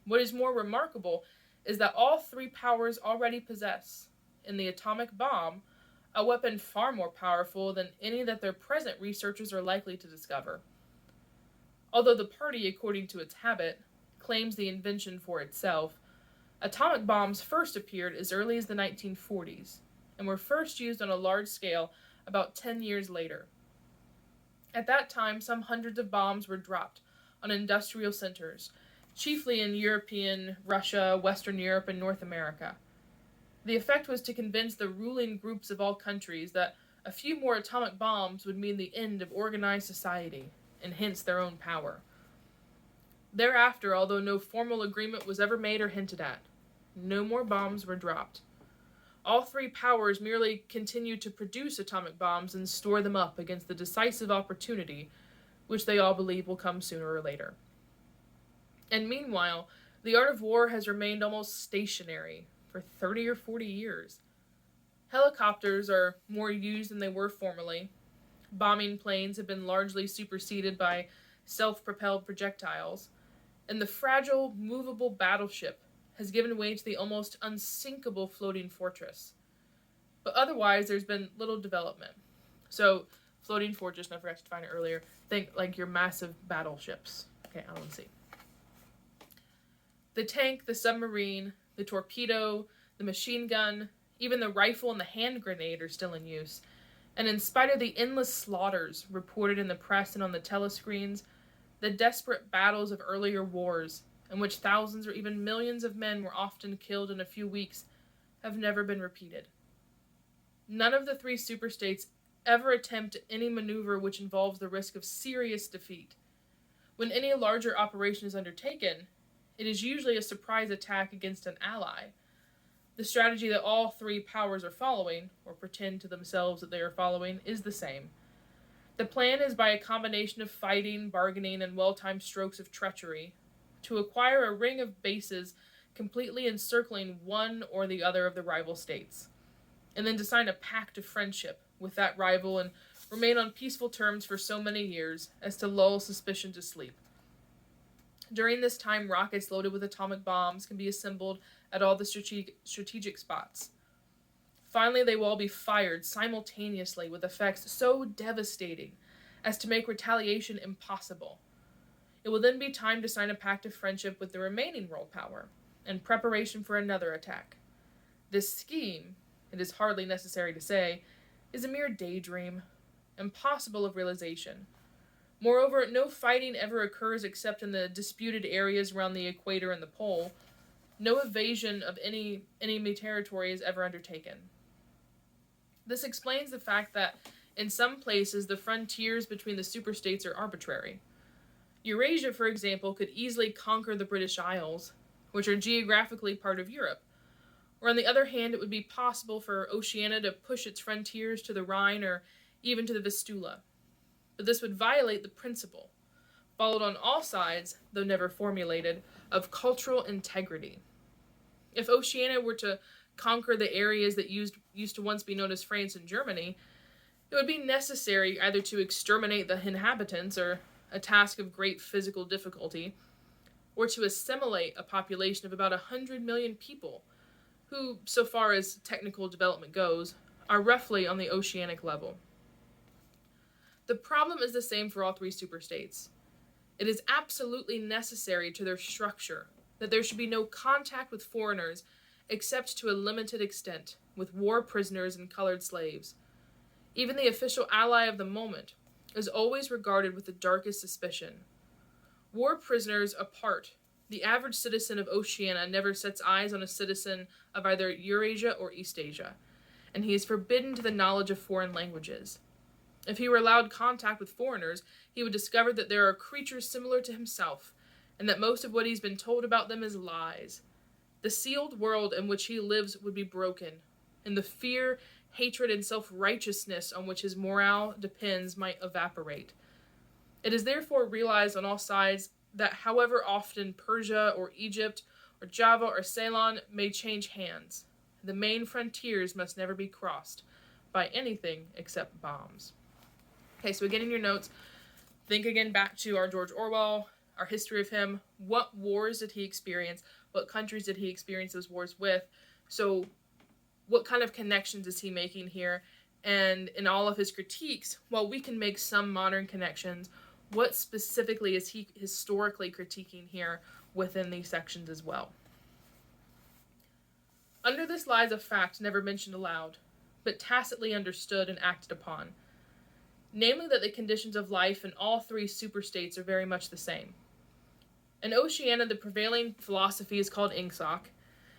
S1: What is more remarkable is that all three powers already possess, in the atomic bomb, a weapon far more powerful than any that their present researchers are likely to discover. Although the party, according to its habit, claims the invention for itself, atomic bombs first appeared as early as the 1940s, and were first used on a large scale about 10 years later. At that time, some hundreds of bombs were dropped on industrial centers, chiefly in European, Russia, Western Europe, and North America. The effect was to convince the ruling groups of all countries that a few more atomic bombs would mean the end of organized society, and hence their own power. Thereafter, although no formal agreement was ever made or hinted at, no more bombs were dropped. All three powers merely continue to produce atomic bombs and store them up against the decisive opportunity which they all believe will come sooner or later. And meanwhile, the art of war has remained almost stationary for 30 or 40 years. Helicopters are more used than they were formerly. Bombing planes have been largely superseded by self-propelled projectiles, and the fragile, movable battleship has given way to the almost unsinkable floating fortress. But otherwise, there's been little development. So, floating fortress, and I forgot to define it earlier, think like your massive battleships. Okay, I don't see. The tank, the submarine, the torpedo, the machine gun, even the rifle and the hand grenade are still in use. And in spite of the endless slaughters reported in the press and on the telescreens, the desperate battles of earlier wars, in which thousands or even millions of men were often killed in a few weeks, have never been repeated. None of the three superstates ever attempt any maneuver which involves the risk of serious defeat. When any larger operation is undertaken, it is usually a surprise attack against an ally. The strategy that all three powers are following, or pretend to themselves that they are following, is the same. The plan is by a combination of fighting, bargaining, and well-timed strokes of treachery to acquire a ring of bases completely encircling one or the other of the rival states, and then to sign a pact of friendship with that rival and remain on peaceful terms for so many years as to lull suspicion to sleep. During this time, rockets loaded with atomic bombs can be assembled at all the strategic spots. Finally, they will all be fired simultaneously with effects so devastating as to make retaliation impossible. It will then be time to sign a pact of friendship with the remaining world power, in preparation for another attack. This scheme, it is hardly necessary to say, is a mere daydream, impossible of realization. Moreover, no fighting ever occurs except in the disputed areas around the equator and the pole. No invasion of any enemy territory is ever undertaken. This explains the fact that, in some places, the frontiers between the superstates are arbitrary. Eurasia, for example, could easily conquer the British Isles, which are geographically part of Europe. Or on the other hand, it would be possible for Oceania to push its frontiers to the Rhine or even to the Vistula. But this would violate the principle, followed on all sides, though never formulated, of cultural integrity. If Oceania were to conquer the areas that used to once be known as France and Germany, It would be necessary either to exterminate the inhabitants, or a task of great physical difficulty, or to assimilate a population of about 100 million people, who, so far as technical development goes, are roughly on the oceanic level. The problem is the same for all three superstates. It is absolutely necessary to their structure that there should be no contact with foreigners except to a limited extent with war prisoners and colored slaves. Even the official ally of the moment is always regarded with the darkest suspicion. War prisoners apart, the average citizen of Oceania never sets eyes on a citizen of either Eurasia or East Asia, and he is forbidden to the knowledge of foreign languages. If he were allowed contact with foreigners, he would discover that there are creatures similar to himself, and that most of what he's been told about them is lies. The sealed world in which he lives would be broken, and the fear, hatred, and self-righteousness on which his morale depends might evaporate. It is therefore realized on all sides that however often Persia or Egypt or Java or Ceylon may change hands, the main frontiers must never be crossed by anything except bombs. Okay, so again in your notes, think again back to our George Orwell, our history of him. What wars did he experience? What countries did he experience those wars with? So what kind of connections is he making here? And in all of his critiques, while we can make some modern connections, what specifically is he historically critiquing here within these sections as well? Under this lies a fact never mentioned aloud, but tacitly understood and acted upon, namely that the conditions of life in all three superstates are very much the same. In Oceania, the prevailing philosophy is called Ingsoc.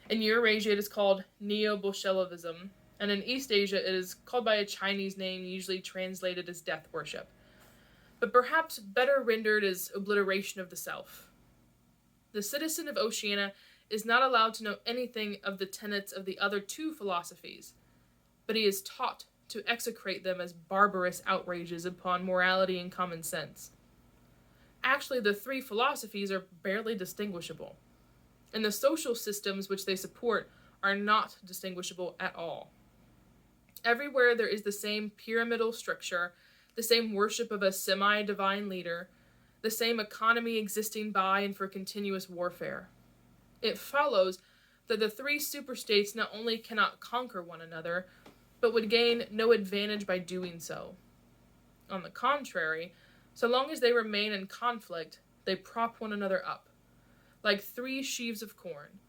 S1: In Eurasia, it is called Neo-Bolshevism, and in East Asia, it is called by a Chinese name, usually translated as death worship, but perhaps better rendered as obliteration of the self. The citizen of Oceania is not allowed to know anything of the tenets of the other two philosophies, but he is taught to execrate them as barbarous outrages upon morality and common sense. Actually, the three philosophies are barely distinguishable, and the social systems which they support are not distinguishable at all. Everywhere there is the same pyramidal structure, the same worship of a semi-divine leader, the same economy existing by and for continuous warfare. It follows that the three superstates not only cannot conquer one another, but would gain no advantage by doing so. On the contrary, so long as they remain in conflict, they prop one another up, like three sheaves of corn,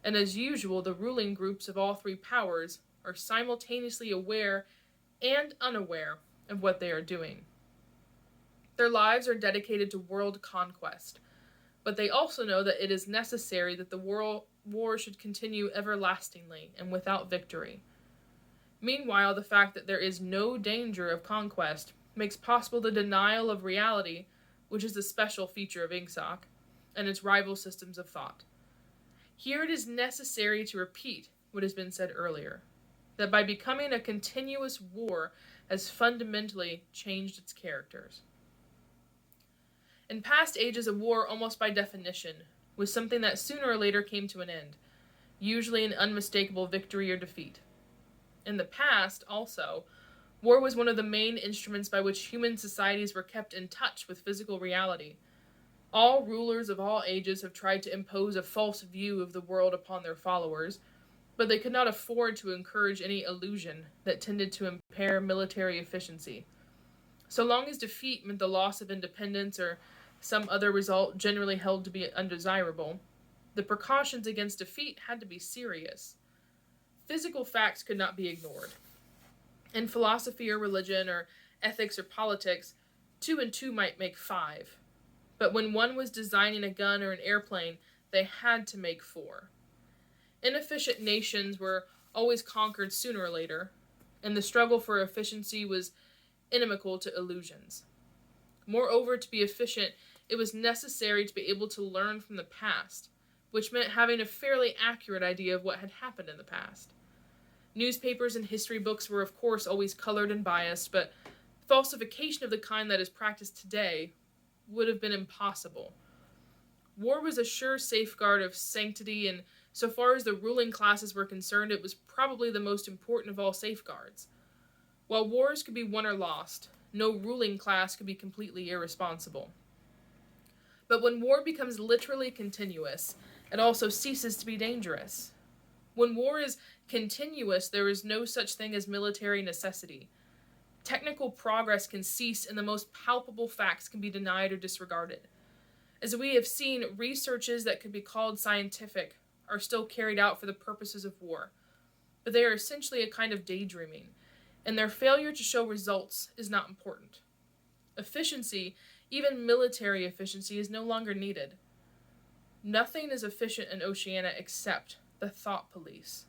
S1: and as usual, the ruling groups of all three powers are simultaneously aware and unaware of what they are doing. Their lives are dedicated to world conquest, but they also know that it is necessary that the world war should continue everlastingly and without victory. Meanwhile, the fact that there is no danger of conquest makes possible the denial of reality, which is a special feature of Ingsoc, and its rival systems of thought. Here it is necessary to repeat what has been said earlier, that by becoming a continuous war has fundamentally changed its characters. In past ages, a war, almost by definition, was something that sooner or later came to an end, usually an unmistakable victory or defeat. In the past, also, war was one of the main instruments by which human societies were kept in touch with physical reality. All rulers of all ages have tried to impose a false view of the world upon their followers, but they could not afford to encourage any illusion that tended to impair military efficiency. So long as defeat meant the loss of independence or some other result generally held to be undesirable, the precautions against defeat had to be serious. Physical facts could not be ignored. In philosophy or religion or ethics or politics, 2 and 2 might make 5. But when one was designing a gun or an airplane, they had to make 4. Inefficient nations were always conquered sooner or later, and the struggle for efficiency was inimical to illusions. Moreover, to be efficient, it was necessary to be able to learn from the past, which meant having a fairly accurate idea of what had happened in the past. Newspapers and history books were, of course, always colored and biased, but falsification of the kind that is practiced today would have been impossible. War was a sure safeguard of sanctity, and so far as the ruling classes were concerned, it was probably the most important of all safeguards. While wars could be won or lost, no ruling class could be completely irresponsible. But when war becomes literally continuous, it also ceases to be dangerous. When war is continuous, there is no such thing as military necessity. Technical progress can cease and the most palpable facts can be denied or disregarded. As we have seen, researches that could be called scientific are still carried out for the purposes of war, but they are essentially a kind of daydreaming, and their failure to show results is not important. Efficiency, even military efficiency, is no longer needed. Nothing is efficient in Oceania except the thought police.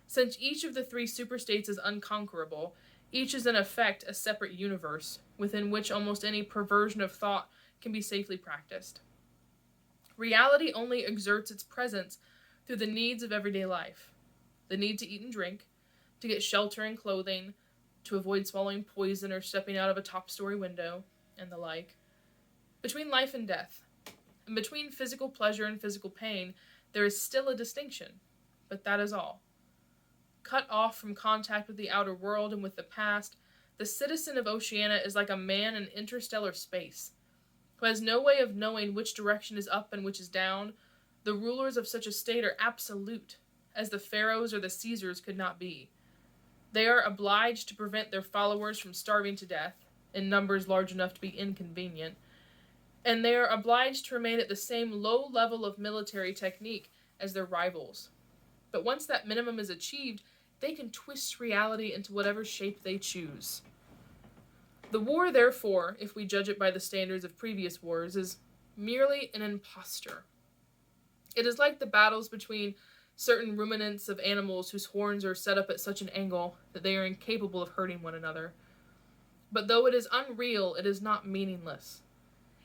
S1: Since each of the three superstates is unconquerable, each is in effect a separate universe within which almost any perversion of thought can be safely practiced. Reality only exerts its presence through the needs of everyday life. The need to eat and drink, to get shelter and clothing, to avoid swallowing poison or stepping out of a top-story window, and the like. Between life and death, and between physical pleasure and physical pain, there is still a distinction, but that is all. Cut off from contact with the outer world and with the past, the citizen of Oceania is like a man in interstellar space, who has no way of knowing which direction is up and which is down. The rulers of such a state are absolute, as the pharaohs or the Caesars could not be. They are obliged to prevent their followers from starving to death, in numbers large enough to be inconvenient, and they are obliged to remain at the same low level of military technique as their rivals. But once that minimum is achieved, they can twist reality into whatever shape they choose. The war, therefore, if we judge it by the standards of previous wars, is merely an imposture. It is like the battles between certain ruminants of animals whose horns are set up at such an angle that they are incapable of hurting one another. But though it is unreal, it is not meaningless.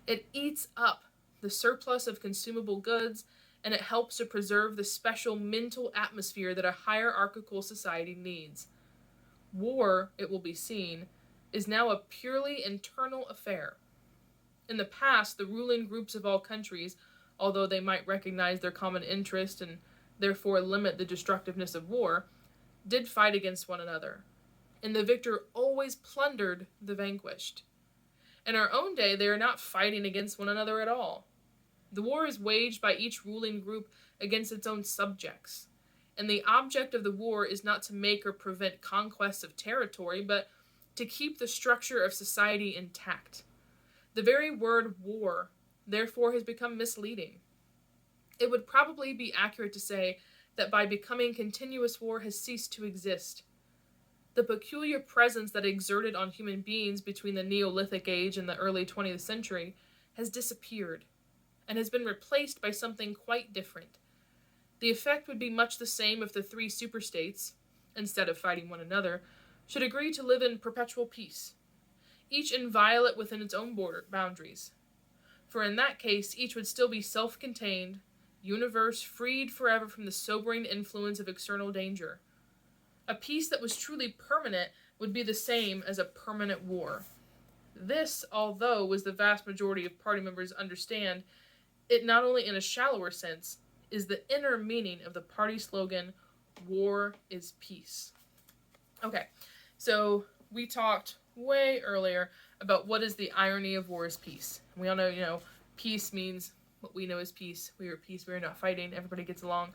S1: It eats up the surplus of consumable goods, and it helps to preserve the special mental atmosphere that a hierarchical society needs. War, it will be seen, is now a purely internal affair. In the past, the ruling groups of all countries, although they might recognize their common interest and therefore limit the destructiveness of war, did fight against one another, and the victor always plundered the vanquished. In our own day, they are not fighting against one another at all. The war is waged by each ruling group against its own subjects, and the object of the war is not to make or prevent conquests of territory, but to keep the structure of society intact. The very word war, therefore, has become misleading. It would probably be accurate to say that by becoming continuous, war has ceased to exist. The peculiar presence that exerted on human beings between the Neolithic age and the early 20th century has disappeared, and has been replaced by something quite different. The effect would be much the same if the three superstates, instead of fighting one another, should agree to live in perpetual peace, each inviolate within its own boundaries. For in that case, each would still be self-contained, universe freed forever from the sobering influence of external danger. A peace that was truly permanent would be the same as a permanent war. This, although, as the vast majority of party members understand, it not only in a shallower sense, is the inner meaning of the party slogan, "War is peace." Okay, so we talked way earlier about what is the irony of war is peace. We all know, peace means what we know as peace. We are at peace, we are not fighting, everybody gets along.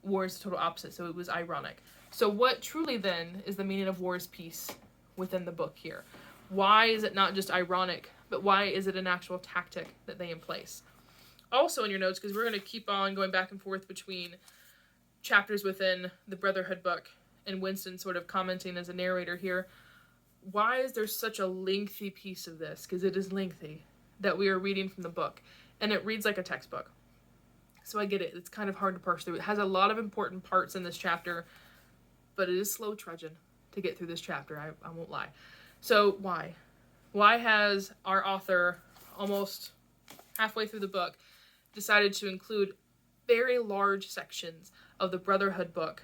S1: War is the total opposite, so it was ironic. So what truly then is the meaning of war is peace within the book here? Why is it not just ironic, but why is it an actual tactic that they in place? Also in your notes, because we're going to keep on going back and forth between chapters within the Brotherhood book and Winston sort of commenting as a narrator here, why is there such a lengthy piece of this, because it is lengthy, that we are reading from the book, and it reads like a textbook. So I get it, it's kind of hard to parse through. It has a lot of important parts in this chapter, but it is slow trudging to get through this chapter, I won't lie. So why? Why has our author, almost halfway through the book, decided to include very large sections of the Brotherhood book?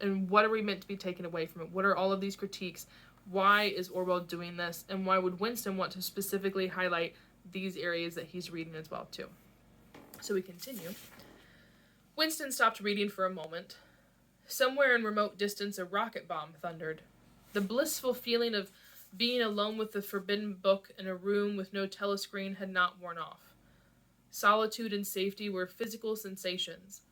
S1: And what are we meant to be taken away from it? What are all of these critiques? Why is Orwell doing this? And why would Winston want to specifically highlight these areas that he's reading as well too? So we continue. Winston stopped reading for a moment. Somewhere in remote distance a rocket bomb thundered. The blissful feeling of being alone with the forbidden book in a room with no telescreen had not worn off. Solitude and safety were physical sensations,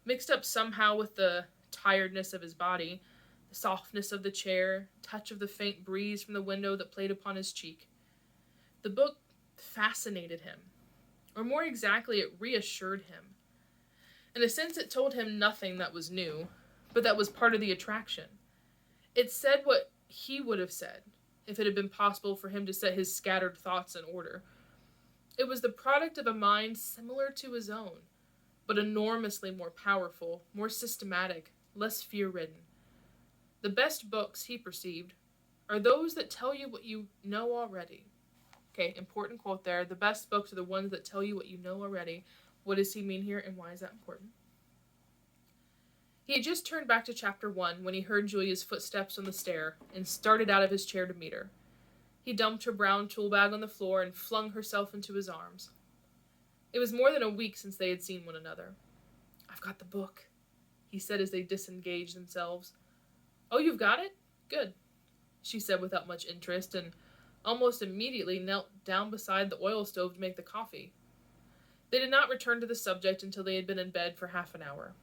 S1: mixed up somehow with the tiredness of his body, the softness of the chair, touch of the faint breeze from the window that played upon his cheek. The book fascinated him, or more exactly, it reassured him. In a sense, it told him nothing that was new, but that was part of the attraction. It said what he would have said, if it had been possible for him to set his scattered thoughts in order. It was the product of a mind similar to his own, but enormously more powerful, more systematic, less fear-ridden. The best books, he perceived, are those that tell you what you know already. Okay, important quote there. The best books are the ones that tell you what you know already. What does he mean here, and why is that important? He had just turned back to chapter 1 when he heard Julia's footsteps on the stair and started out of his chair to meet her. He dumped her brown tool bag on the floor and flung herself into his arms. It was more than a week since they had seen one another. "I've got the book," he said as they disengaged themselves. "Oh, you've got it? Good," she said without much interest, and almost immediately knelt down beside the oil stove to make the coffee. They did not return to the subject until they had been in bed for half an hour.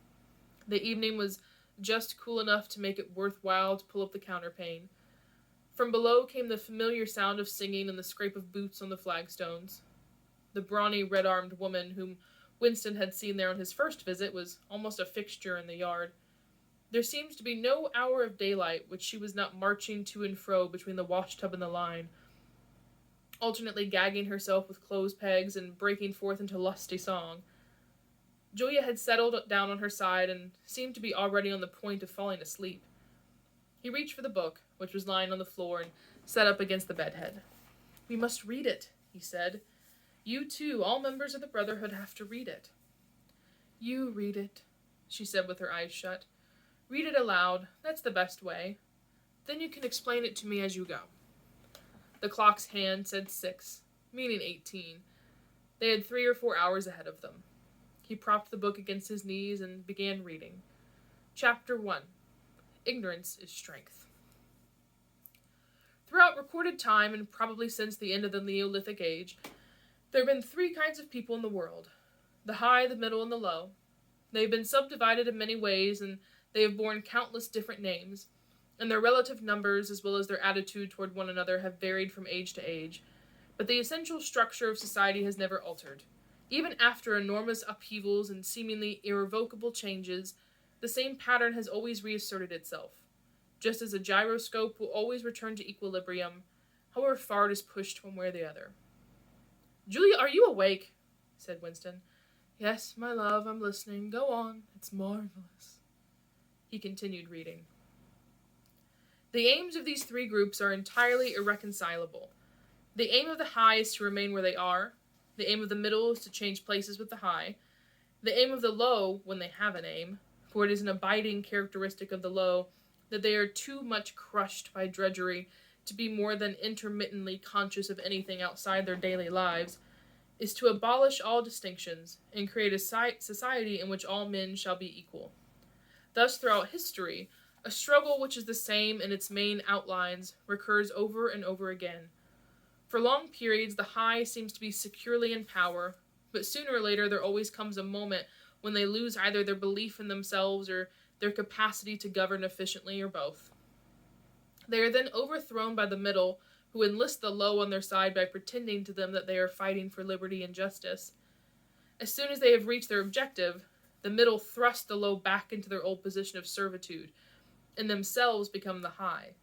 S1: The evening was just cool enough to make it worthwhile to pull up the counterpane. From below came the familiar sound of singing and the scrape of boots on the flagstones. The brawny, red-armed woman whom Winston had seen there on his first visit was almost a fixture in the yard. There seemed to be no hour of daylight which she was not marching to and fro between the washtub and the line, alternately gagging herself with clothes pegs and breaking forth into lusty song. Julia had settled down on her side and seemed to be already on the point of falling asleep. He reached for the book, which was lying on the floor, and sat up against the bedhead. "We must read it," he said. "You too, all members of the Brotherhood have to read it." "You read it," she said with her eyes shut. "Read it aloud, that's the best way. Then you can explain it to me as you go." The clock's hand said 6, meaning 18. They had 3 or 4 hours ahead of them. He propped the book against his knees and began reading. Chapter 1. Ignorance is Strength. Throughout recorded time, and probably since the end of the Neolithic Age, there have been 3 kinds of people in the world: the high, the middle, and the low. They have been subdivided in many ways, and they have borne countless different names, and their relative numbers, as well as their attitude toward one another, have varied from age to age. But the essential structure of society has never altered. Even after enormous upheavals and seemingly irrevocable changes, the same pattern has always reasserted itself, just as a gyroscope will always return to equilibrium, however far it is pushed one way or the other. "Julia, are you awake?" said Winston. "Yes, my love, I'm listening. Go on. It's marvelous." He continued reading. The aims of these 3 groups are entirely irreconcilable. The aim of the high is to remain where they are. The aim of the middle is to change places with the high. The aim of the low, when they have an aim, for it is an abiding characteristic of the low that they are too much crushed by drudgery to be more than intermittently conscious of anything outside their daily lives, is to abolish all distinctions and create a society in which all men shall be equal. Thus, throughout history, a struggle which is the same in its main outlines recurs over and over again. For long periods, the high seems to be securely in power, but sooner or later there always comes a moment when they lose either their belief in themselves or their capacity to govern efficiently, or both. They are then overthrown by the middle, who enlist the low on their side by pretending to them that they are fighting for liberty and justice. As soon as they have reached their objective, the middle thrust the low back into their old position of servitude, and themselves become the high.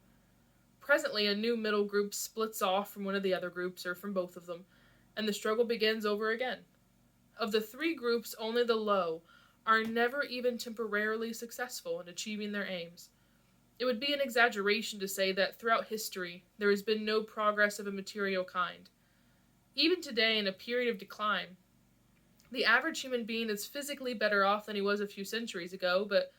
S1: Presently, a new middle group splits off from one of the other groups, or from both of them, and the struggle begins over again. Of the 3 groups, only the low are never even temporarily successful in achieving their aims. It would be an exaggeration to say that throughout history there has been no progress of a material kind. Even today, in a period of decline, the average human being is physically better off than he was a few centuries ago, but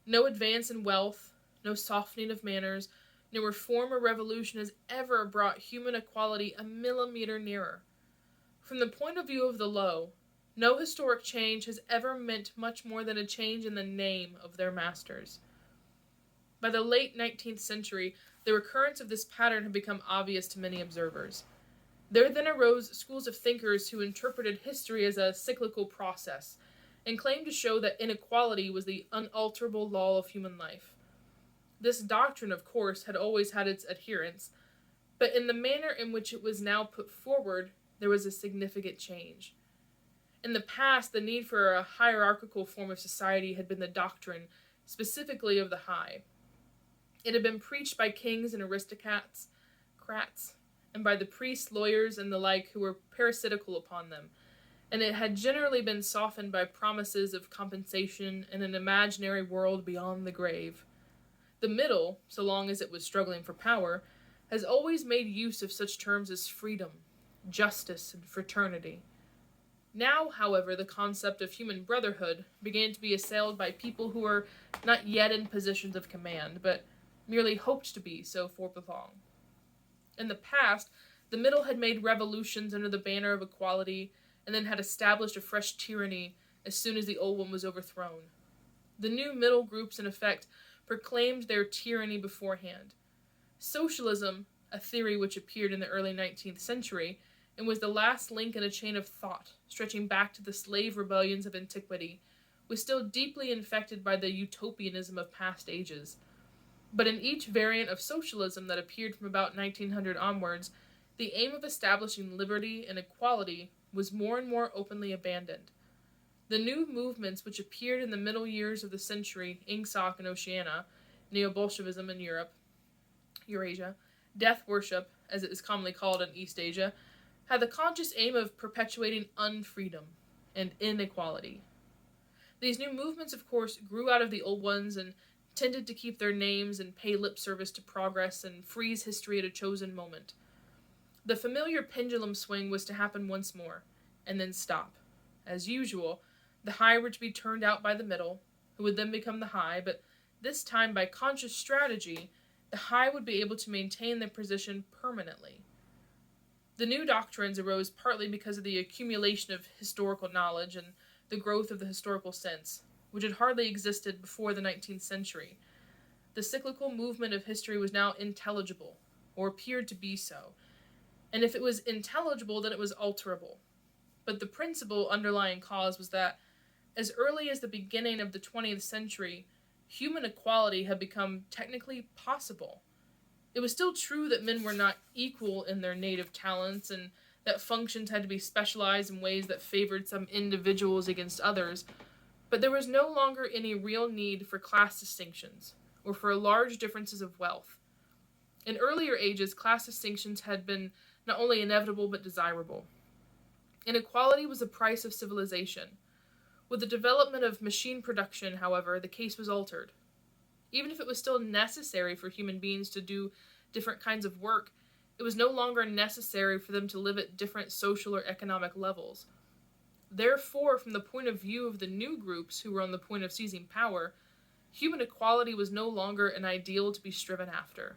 S1: no advance in wealth, no softening of manners, no reform or revolution has ever brought human equality a millimeter nearer. From the point of view of the low, no historic change has ever meant much more than a change in the name of their masters. By the late 19th century, The recurrence of this pattern had become obvious to many observers. There then arose schools of thinkers who interpreted history as a cyclical process, and claimed to show that inequality was the unalterable law of human life. This doctrine, of course, had always had its adherents, but in the manner in which it was now put forward, there was a significant change. In the past, the need for a hierarchical form of society had been the doctrine, specifically of the high. It had been preached by kings and aristocrats, and by the priests, lawyers, and the like who were parasitical upon them, and it had generally been softened by promises of compensation and an imaginary world beyond the grave. The middle, so long as it was struggling for power, has always made use of such terms as freedom, justice, and fraternity. Now, however, the concept of human brotherhood began to be assailed by people who were not yet in positions of command, but merely hoped to be so for long. In the past, the middle had made revolutions under the banner of equality, and then had established a fresh tyranny as soon as the old one was overthrown. The new middle groups, in effect, proclaimed their tyranny beforehand. Socialism, a theory which appeared in the early 19th century, and was the last link in a chain of thought stretching back to the slave rebellions of antiquity, was still deeply infected by the utopianism of past ages. But in each variant of socialism that appeared from about 1900 onwards, the aim of establishing liberty and equality was more and more openly abandoned. The new movements which appeared in the middle years of the century, Ingsoc in Oceania, Neo-Bolshevism in Eurasia, death worship, as it is commonly called in East Asia, had the conscious aim of perpetuating unfreedom and inequality. These new movements, of course, grew out of the old ones and tended to keep their names and pay lip service to progress and freeze history at a chosen moment. The familiar pendulum swing was to happen once more, and then stop. As usual, the high were to be turned out by the middle, who would then become the high, but this time by conscious strategy, the high would be able to maintain their position permanently. The new doctrines arose partly because of the accumulation of historical knowledge and the growth of the historical sense, which had hardly existed before the 19th century. The cyclical movement of history was now intelligible, or appeared to be so, and if it was intelligible, then it was alterable. But the principal underlying cause was that, as early as the beginning of the 20th century, human equality had become technically possible. It was still true that men were not equal in their native talents, and that functions had to be specialized in ways that favored some individuals against others, but there was no longer any real need for class distinctions, or for large differences of wealth. In earlier ages, class distinctions had been not only inevitable but desirable. Inequality was the price of civilization. With the development of machine production, however, the case was altered. Even if it was still necessary for human beings to do different kinds of work, it was no longer necessary for them to live at different social or economic levels. Therefore, from the point of view of the new groups who were on the point of seizing power, human equality was no longer an ideal to be striven after,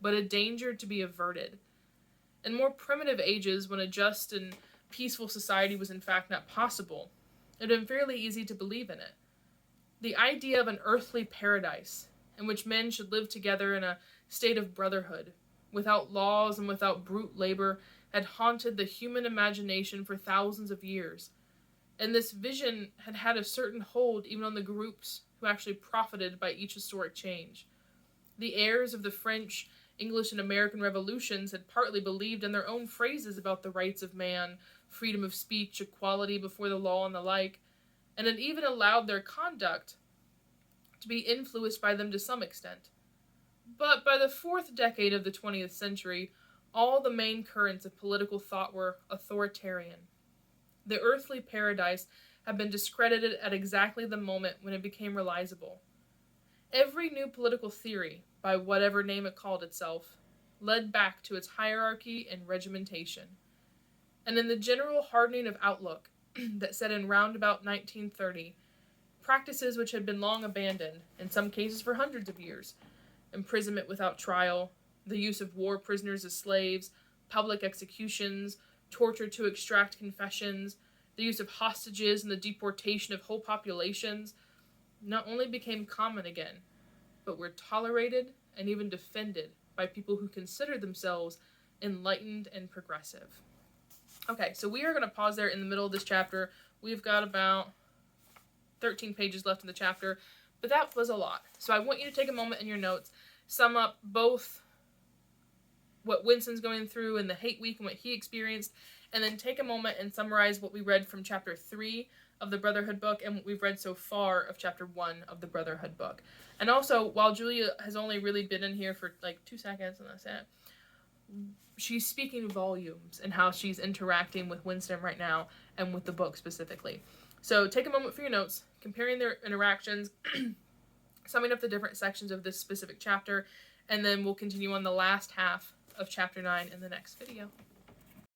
S1: but a danger to be averted. In more primitive ages, when a just and peaceful society was in fact not possible, it had been fairly easy to believe in it. The idea of an earthly paradise, in which men should live together in a state of brotherhood, without laws and without brute labor, had haunted the human imagination for thousands of years, and this vision had had a certain hold even on the groups who actually profited by each historic change. The heirs of the French, English, and American revolutions had partly believed in their own phrases about the rights of man, freedom of speech, equality before the law, and the like, and had even allowed their conduct to be influenced by them to some extent. But by the fourth decade of the 20th century, all the main currents of political thought were authoritarian. The earthly paradise had been discredited at exactly the moment when it became realizable. Every new political theory, by whatever name it called itself, led back to its hierarchy and regimentation. And in the general hardening of outlook that set in round about 1930, practices which had been long abandoned, in some cases for hundreds of years, imprisonment without trial, the use of war prisoners as slaves, public executions, torture to extract confessions, the use of hostages, and the deportation of whole populations, not only became common again, but were tolerated and even defended by people who consider themselves enlightened and progressive. Okay, so we are going to pause there in the middle of this chapter. We've got about 13 pages left in the chapter, but that was a lot. So I want you to take a moment in your notes, sum up both what Winston's going through and the hate week and what he experienced, and then take a moment and summarize what we read from chapter 3 of the Brotherhood book and what we've read so far of chapter 1 of the Brotherhood book. And also, while Julia has only really been in here for like 2 seconds and that's it, she's speaking volumes in how she's interacting with Winston right now and with the book specifically. So take a moment for your notes, comparing their interactions, summing up the different sections of this specific chapter, and then we'll continue on the last half of chapter 9 in the next video.